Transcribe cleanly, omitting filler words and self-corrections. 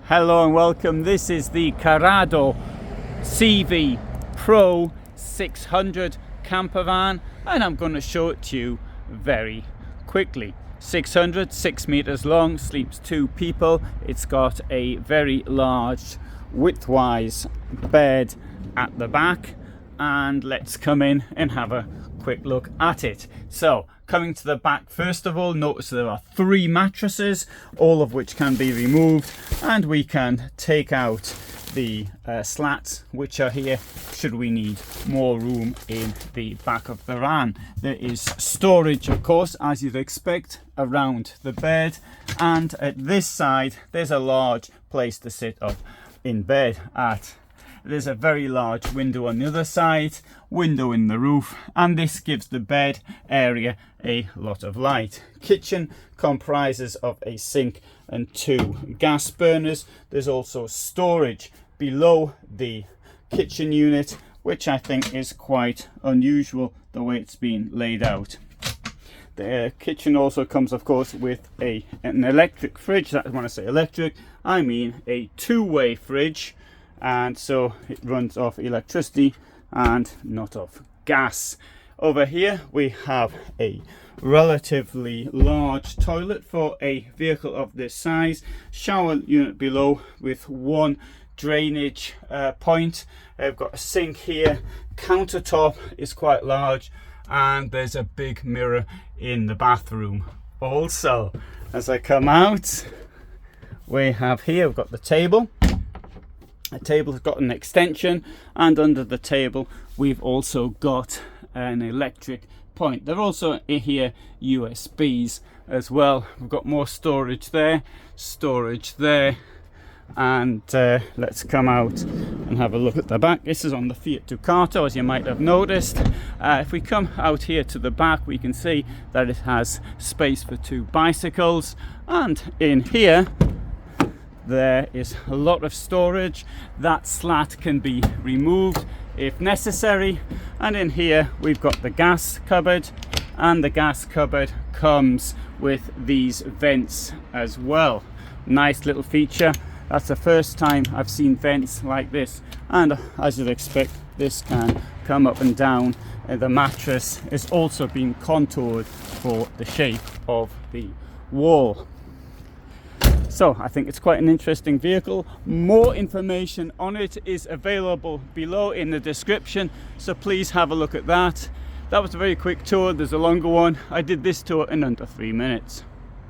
Hello and welcome. This is the Carado CV Pro 600 camper van, and I'm going to show it to you very quickly. 600, 6 meters long, sleeps 2 people. It's got a very large widthwise bed at the back, and let's come in and have a quick look at it. So coming to the back, first of all, notice there are 3 mattresses, all of which can be removed, and we can take out the slats which are here should we need more room in the back of the van. There is storage, of course, as you'd expect, around the bed, and at this side there's a large place to sit up in bed at. There's a very large window on the other side, window in the roof, and this gives the bed area a lot of light. Kitchen comprises of a sink and 2 gas burners. There's also storage below the kitchen unit, which I think is quite unusual the way it's been laid out. The kitchen also comes, of course, with an electric fridge. When I say electric, I mean a 2-way fridge, and so it runs off electricity and not off gas. Over here we have a relatively large toilet for a vehicle of this size, shower unit below with 1 drainage point. I've got a sink here, countertop is quite large, and there's a big mirror in the bathroom. Also, as I come out, we have here, we've got the table. The table's got an extension, and under the table we've also got an electric point. There are also here USBs as well. We've got more storage there, and let's come out and have a look at the back. This is on the Fiat Ducato, as you might have noticed. If we come out here to the back, we can see that it has space for 2 bicycles, and in here there is a lot of storage. That slat can be removed if necessary, and in here we've got the gas cupboard, and the gas cupboard comes with these vents as well. Nice little feature. That's the first time I've seen vents like this, and as you'd expect, this can come up and down, and the mattress has also been contoured for the shape of the wall. So I think it's quite an interesting vehicle. More information on it is available below in the description, so please have a look at that. That was a very quick tour. There's a longer one. I did this tour in under 3 minutes.